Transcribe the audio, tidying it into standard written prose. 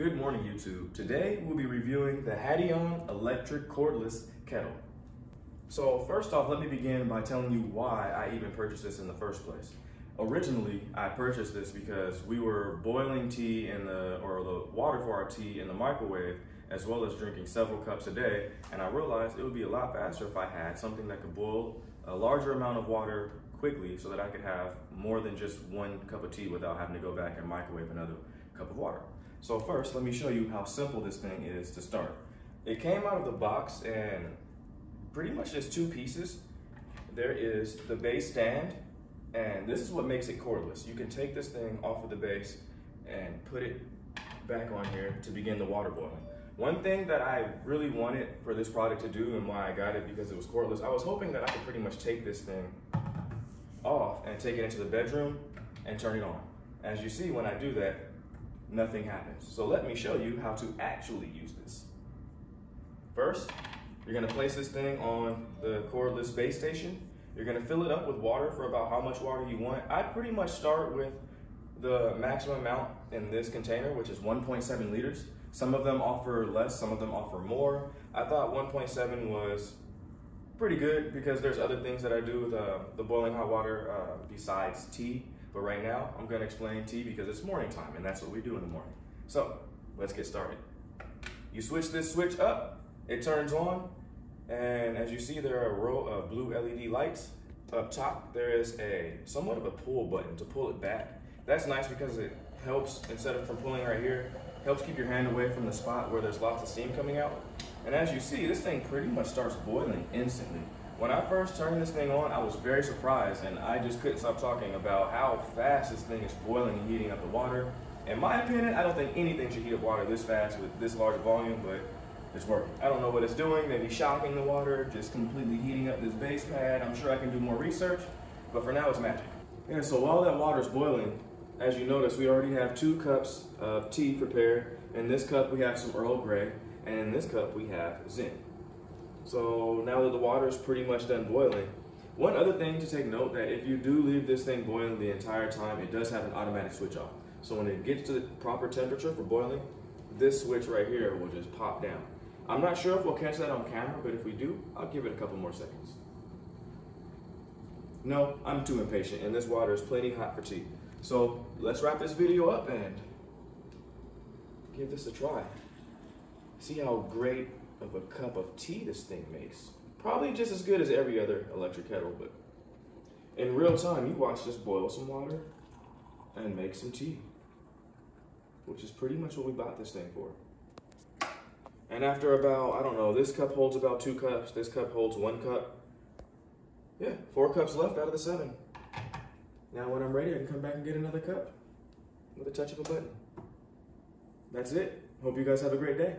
Good morning, YouTube. Today we'll be reviewing the HadinEEon electric cordless kettle. So first off, let me begin by telling you why I even purchased this in the first place. Originally, I purchased this because we were boiling tea the water for our tea in the microwave, as well as drinking several cups a day, and I realized it would be a lot faster if I had something that could boil a larger amount of water quickly so that I could have more than just one cup of tea without having to go back and microwave another cup of water. So first, let me show you how simple this thing is to start. It came out of the box in pretty much just two pieces. There is the base stand, and this is what makes it cordless. You can take this thing off of the base and put it back on here to begin the water boiling. One thing that I really wanted for this product to do and why I got it because it was cordless, I was hoping that I could pretty much take this thing off and take it into the bedroom and turn it on. As you see, when I do that, nothing happens. So let me show you how to actually use this. First, you're gonna place this thing on the cordless base station. You're gonna fill it up with water for about how much water you want. I pretty much start with the maximum amount in this container, which is 1.7 liters. Some of them offer less, some of them offer more. I thought 1.7 was pretty good because there's other things that I do with the boiling hot water besides tea. But right now, I'm gonna explain tea because it's morning time and that's what we do in the morning. So, let's get started. You switch this switch up, it turns on, and as you see, there are a row of blue LED lights. Up top, there is somewhat of a pull button to pull it back. That's nice because it helps, instead of from pulling right here, helps keep your hand away from the spot where there's lots of steam coming out. And as you see, this thing pretty much starts boiling instantly. When I first turned this thing on, I was very surprised and I just couldn't stop talking about how fast this thing is boiling and heating up the water. In my opinion, I don't think anything should heat up water this fast with this large volume, but it's working. I don't know what it's doing, maybe shocking the water, just completely heating up this base pad. I'm sure I can do more research, but for now it's magic. Yeah, so while that water's boiling, as you notice, we already have 2 cups of tea prepared. In this cup, we have some Earl Grey, and in this cup, we have Zen. So now that the water is pretty much done boiling, one other thing to take note that if you do leave this thing boiling the entire time, it does have an automatic switch off. So when it gets to the proper temperature for boiling, this switch right here will just pop down. I'm not sure if we'll catch that on camera, but if we do, I'll give it a couple more seconds. No, I'm too impatient and this water is plenty hot for tea. So let's wrap this video up and give this a try. See how great of a cup of tea this thing makes. Probably just as good as every other electric kettle, but in real time, you watch this boil some water and make some tea, which is pretty much what we bought this thing for. And after about, I don't know, this cup holds about 2 cups, this cup holds 1 cup. Yeah, 4 cups left out of the 7. Now when I'm ready, I can come back and get another cup with a touch of a button. That's it. Hope you guys have a great day.